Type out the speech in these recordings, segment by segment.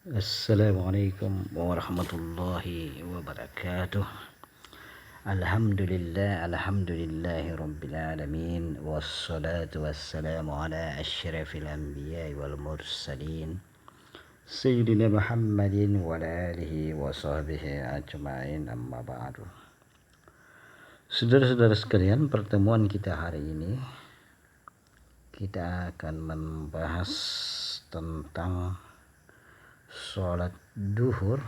Assalamualaikum warahmatullahi wabarakatuh. Alhamdulillahi rabbil alamin. Wassalatu wassalamu ala asyrafil anbiya'i wal mursalin Sayyidina Muhammadin wa ala alihi wa sahbihi ajma'in, amma ba'du. Saudara-saudara sekalian, pertemuan kita hari ini kita akan membahas tentang sholat duhur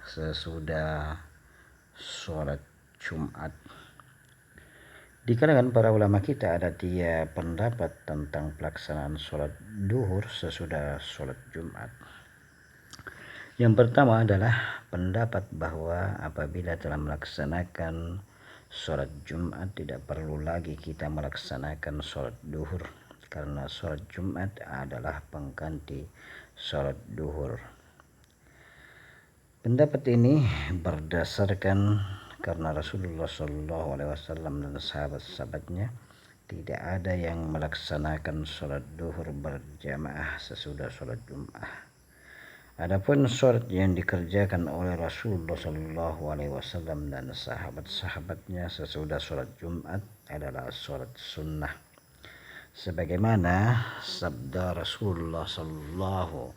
sesudah sholat Jumat. Di kalangan para ulama kita ada 3 pendapat tentang pelaksanaan sholat duhur sesudah sholat Jumat. Yang pertama adalah pendapat bahwa apabila telah melaksanakan sholat Jumat tidak perlu lagi kita melaksanakan sholat duhur, karena sholat Jumat adalah pengganti sholat duhur. Pendapat ini berdasarkan karena Rasulullah SAW dan sahabat-sahabatnya tidak ada yang melaksanakan sholat duhur berjamaah sesudah sholat Jumat. Adapun sholat yang dikerjakan oleh Rasulullah SAW dan sahabat-sahabatnya sesudah sholat Jumat adalah sholat sunnah, sebagaimana sabda Rasulullah SAW,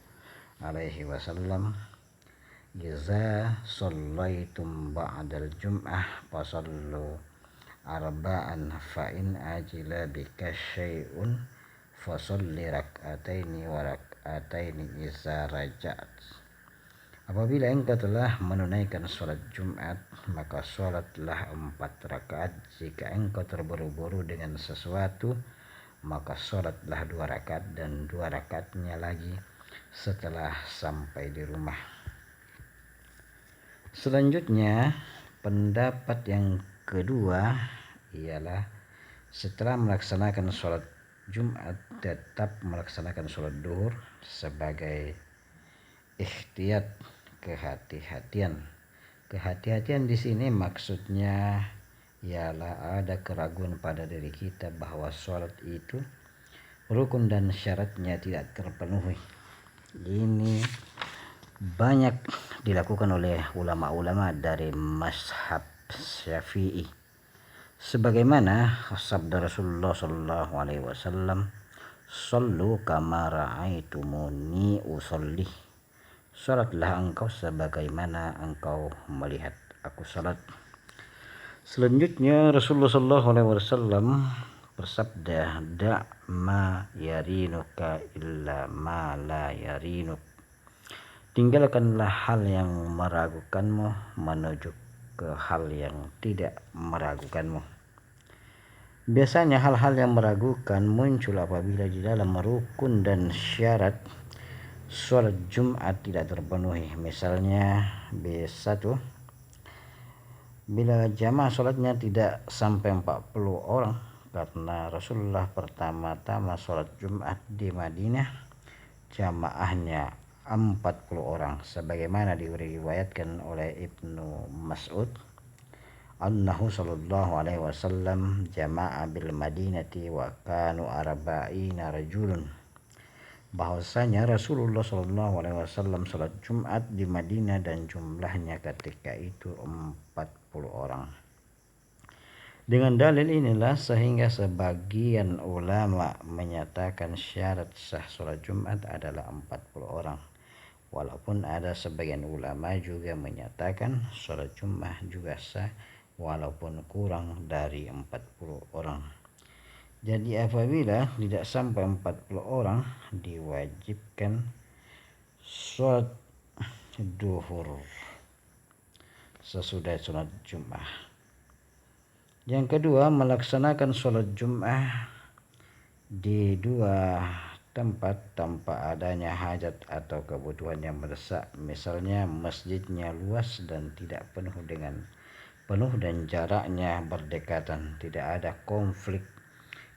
"Iza shallaitum ba'dal jum'ah fasallu arba'an fa in ajila bika syai'un fasalli rak'ataini wa rak'ataini iza raja'at." Apabila engkau telah menunaikan sholat Jumat, maka sholatlah 4 rakaat. Jika engkau terburu-buru dengan sesuatu, maka sholatlah 2 rakaat dan 2 rakaatnya lagi setelah sampai di rumah. Selanjutnya, pendapat yang kedua ialah setelah melaksanakan sholat Jumat tetap melaksanakan sholat duhur sebagai ikhtiyat, kehati-hatian. Kehati-hatian di sini maksudnya ialah ada keraguan pada diri kita bahwa sholat itu rukun dan syaratnya tidak terpenuhi. Ini banyak dilakukan oleh ulama-ulama dari mazhab Syafi'i, sebagaimana sabda Rasulullah SAW, "Shallu kama ra'aitumuni usolli." Salatlah engkau sebagaimana engkau melihat aku salat. Selanjutnya Rasulullah SAW bersabda, "Da' ma yarinuka illa ma la yarinuk." Tinggalkanlah hal yang meragukanmu menuju ke hal yang tidak meragukanmu. Biasanya hal-hal yang meragukan muncul apabila di dalam rukun dan syarat sholat Jumat tidak terpenuhi. Misalnya B1, bila jamaah sholatnya tidak sampai 40 orang, karena Rasulullah pertama-tama sholat Jumat di Madinah jamaahnya 40 orang, sebagaimana diriwayatkan oleh Ibnu Mas'ud, annahu sallallahu alaihi wasallam jama'a bil madinati wa kanu arba'ina rajulun, bahwasanya Rasulullah sallallahu alaihi wasallam salat Jumat di Madinah dan jumlahnya ketika itu 40 orang. Dengan dalil inilah sehingga sebagian ulama menyatakan syarat sah sholat Jumat adalah 40 orang. Walaupun ada sebagian ulama juga menyatakan sholat Jumat juga sah walaupun kurang dari 40 orang. Jadi apabila tidak sampai 40 orang diwajibkan sholat duhur sesudah sholat Jumat. Yang kedua, melaksanakan sholat Jumat di 2 tempat tanpa adanya hajat atau kebutuhan yang mendesak. Misalnya masjidnya luas dan tidak penuh dan jaraknya berdekatan, tidak ada konflik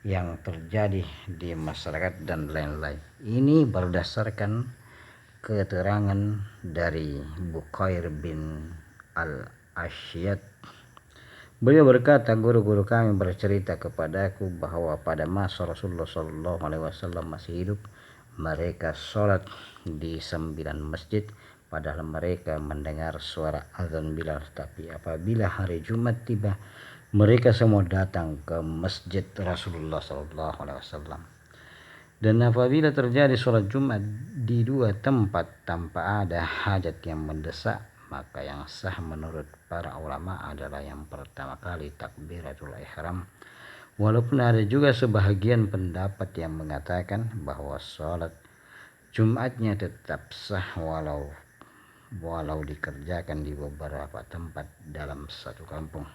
yang terjadi di masyarakat dan lain-lain. Ini berdasarkan keterangan dari Bukair bin Al-Ashyad. Beliau berkata, "Guru-guru kami bercerita kepadaku bahwa pada masa Rasulullah SAW masih hidup, mereka sholat di 9 masjid, padahal mereka mendengar suara azan Bilal. Tapi apabila hari Jumat tiba, mereka semua datang ke masjid Rasulullah SAW. Dan apabila terjadi sholat Jumat di 2 tempat tanpa ada hajat yang mendesak, maka yang sah menurut para ulama adalah yang pertama kali takbiratul ihram. Walaupun ada juga sebahagian pendapat yang mengatakan bahwa sholat Jumatnya tetap sah walau dikerjakan di beberapa tempat dalam satu kampung.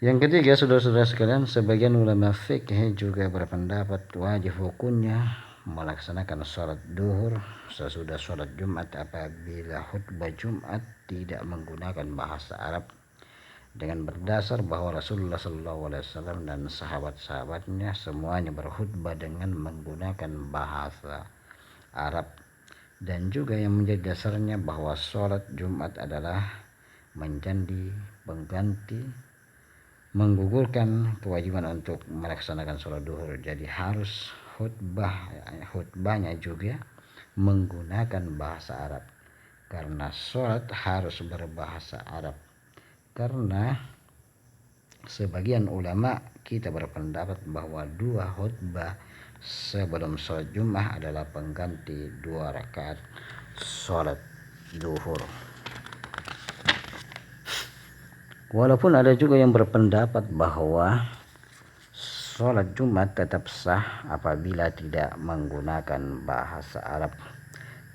Yang ketiga, saudara-saudara sekalian, sebagian ulama fikih juga berpendapat wajib hukumnya melaksanakan sholat duhur sesudah sholat Jumat apabila khutbah Jumat tidak menggunakan bahasa Arab, dengan berdasar bahwa Rasulullah SAW dan sahabat-sahabatnya semuanya berkhutbah dengan menggunakan bahasa Arab, dan juga yang menjadi dasarnya bahwa sholat Jumat adalah menjadi pengganti menggugurkan kewajiban untuk melaksanakan sholat duhur. Jadi harus khutbahnya juga menggunakan bahasa Arab, karena sholat harus berbahasa Arab. Karena sebagian ulama kita berpendapat bahwa 2 khutbah sebelum sholat Jumat adalah pengganti 2 rakaat sholat duhur. Walaupun ada juga yang berpendapat bahwa sholat Jumat tetap sah apabila tidak menggunakan bahasa Arab.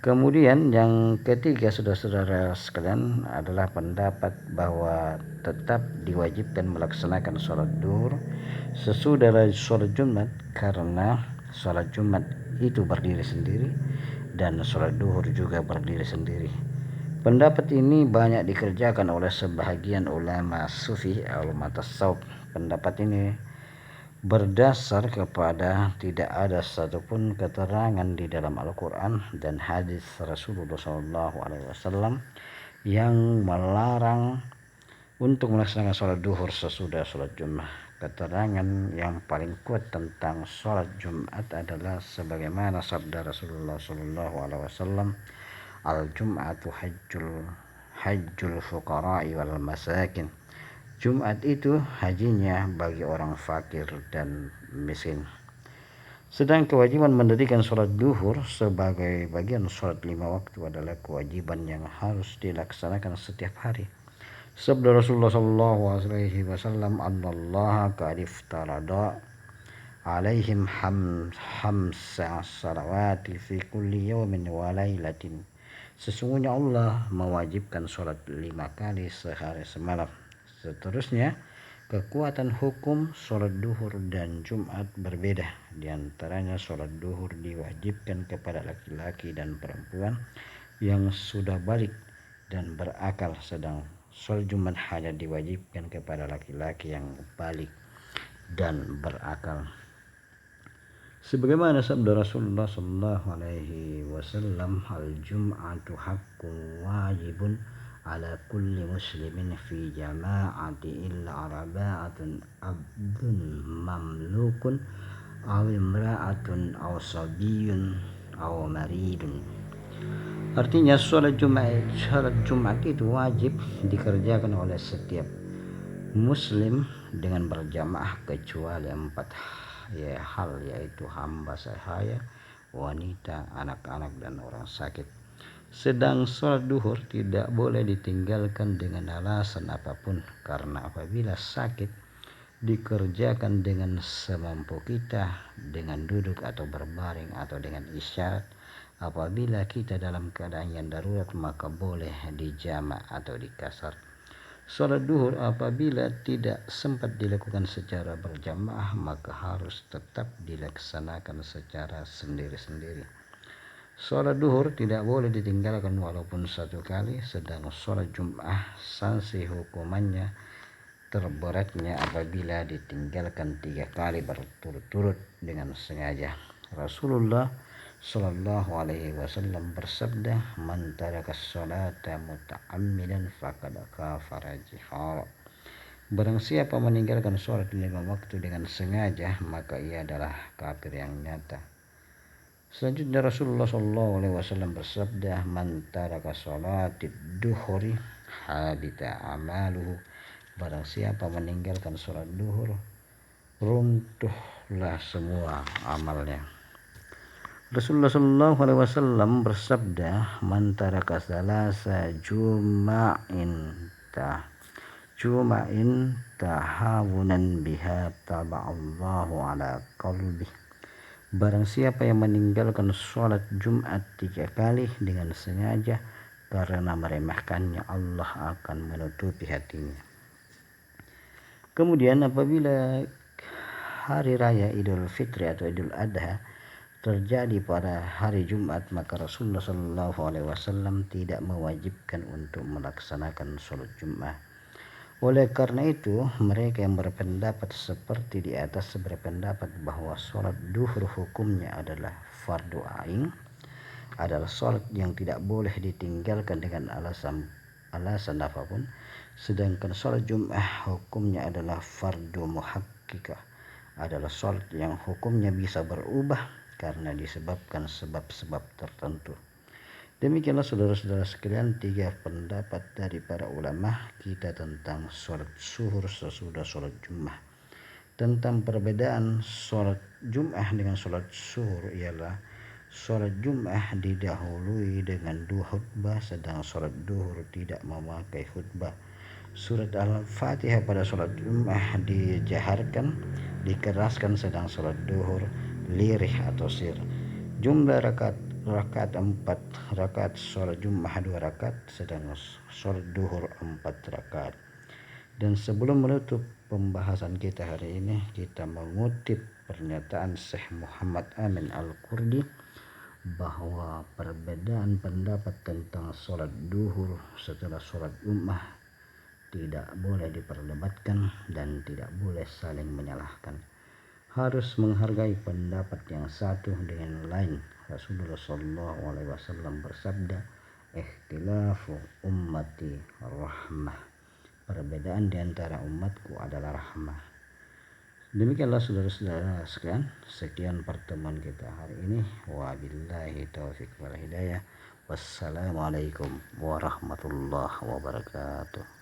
Kemudian yang ketiga, saudara-saudara sekalian, adalah pendapat bahwa tetap diwajibkan melaksanakan sholat duhur sesudah sholat Jumat, karena sholat Jumat itu berdiri sendiri dan sholat duhur juga berdiri sendiri. Pendapat ini banyak dikerjakan oleh sebahagian ulama sufi atau tasawuf. Pendapat ini berdasar kepada tidak ada satupun keterangan di dalam Al-Quran dan hadis Rasulullah SAW yang melarang untuk melaksanakan sholat duhur sesudah sholat Jumat. Keterangan yang paling kuat tentang sholat Jumat adalah sebagaimana sabda Rasulullah SAW, al-Jum'atu hajjul fuqara'i wal masakin. Jumat itu hajinya bagi orang fakir dan miskin. Sedang kewajiban mendirikan sholat duhur sebagai bagian sholat 5 waktu adalah kewajiban yang harus dilaksanakan setiap hari. Sabda Rasulullah SAW, "Annallaha qad iftarada alaihim hamsa salawati fi kulli yawmin wa lailatin." Sesungguhnya Allah mewajibkan sholat 5 kali sehari semalam. Seterusnya, kekuatan hukum sholat duhur dan Jumat berbeda. Di antaranya sholat duhur diwajibkan kepada laki-laki dan perempuan yang sudah balik dan berakal, sedang sholat Jumat hanya diwajibkan kepada laki-laki yang balik dan berakal. Sebagaimana sabda Rasulullah SAW, al-Jum'atu haqqun wajibun ala kulli muslimin fi jama'ati illa arba'atun abdun mamlukun aw imra'atun aw sabiyun aw maridun. Artinya sholat Jumat itu wajib dikerjakan oleh setiap muslim dengan berjamaah kecuali 4 hal, yaitu hamba sahaya, wanita, anak-anak, dan orang sakit. Sedang sholat duhur tidak boleh ditinggalkan dengan alasan apapun, karena apabila sakit dikerjakan dengan semampu kita, dengan duduk atau berbaring atau dengan isyarat. Apabila kita dalam keadaan yang darurat maka boleh dijamak atau dikasar. Sholat duhur apabila tidak sempat dilakukan secara berjamaah maka harus tetap dilaksanakan secara sendiri-sendiri. Sholat duhur tidak boleh ditinggalkan walaupun 1 kali, sedang sholat Jumat sanksi hukumannya terberatnya apabila ditinggalkan 3 kali berturut-turut dengan sengaja. Rasulullah SAW bersabda, "Man taraka sholata muta'ammidan faqad kafara jihara." Barang siapa meninggalkan sholat 5 waktu dengan sengaja, maka ia adalah kafir yang nyata. Selanjutnya Rasulullah SAW bersabda, "Man taraka sholatid duhuri habita amaluhu." Barang siapa meninggalkan sholat duhur, runtuhlah semua amalnya. Rasulullah SAW bersabda, "Man taraka salasa juma'in tahawunan biha taba'allahu ala qalbih." Barang siapa yang meninggalkan sholat Jumat 3 kali dengan sengaja karena meremehkannya, Allah akan menutupi hatinya. Kemudian apabila hari raya Idul Fitri atau Idul Adha terjadi pada hari Jumat, maka Rasulullah SAW tidak mewajibkan untuk melaksanakan sholat Jumat. Oleh karena itu, mereka yang berpendapat seperti di atas berpendapat bahwa sholat duhur hukumnya adalah fardu ain, adalah sholat yang tidak boleh ditinggalkan dengan alasan apapun. Sedangkan sholat Jumat hukumnya adalah fardu muhakkikah, adalah sholat yang hukumnya bisa berubah karena disebabkan sebab-sebab tertentu. Demikianlah saudara-saudara sekalian 3 pendapat dari para ulama kita tentang sholat zuhur sesudah sholat Jumat. Tentang perbedaan sholat Jumat dengan sholat zuhur ialah sholat Jumat didahului dengan 2 khutbah, sedang sholat duhur tidak memakai khutbah. Surat Al-Fatihah pada sholat Jumat dijaharkan, dikeraskan, sedang sholat duhur lirih atau sir. Jumlah rakaat 4 rakaat, sholat Jumat 2 rakaat, sedang sholat duhur 4 rakaat. Dan sebelum menutup pembahasan kita hari ini, kita mengutip pernyataan Syekh Muhammad Amin Al-Qurdi bahwa perbedaan pendapat tentang sholat duhur setelah sholat Jumat tidak boleh diperdebatkan dan tidak boleh saling menyalahkan. Harus menghargai pendapat yang satu dengan lain. Rasulullah SAW bersabda, "Ikhtilafu ummati rahmah." Perbedaan di antara umatku adalah rahmah. Demikianlah saudara-saudara sekalian, sekian pertemuan kita hari ini. Wabillahi taufiq wal hidayah. Wassalamualaikum warahmatullahi wabarakatuh.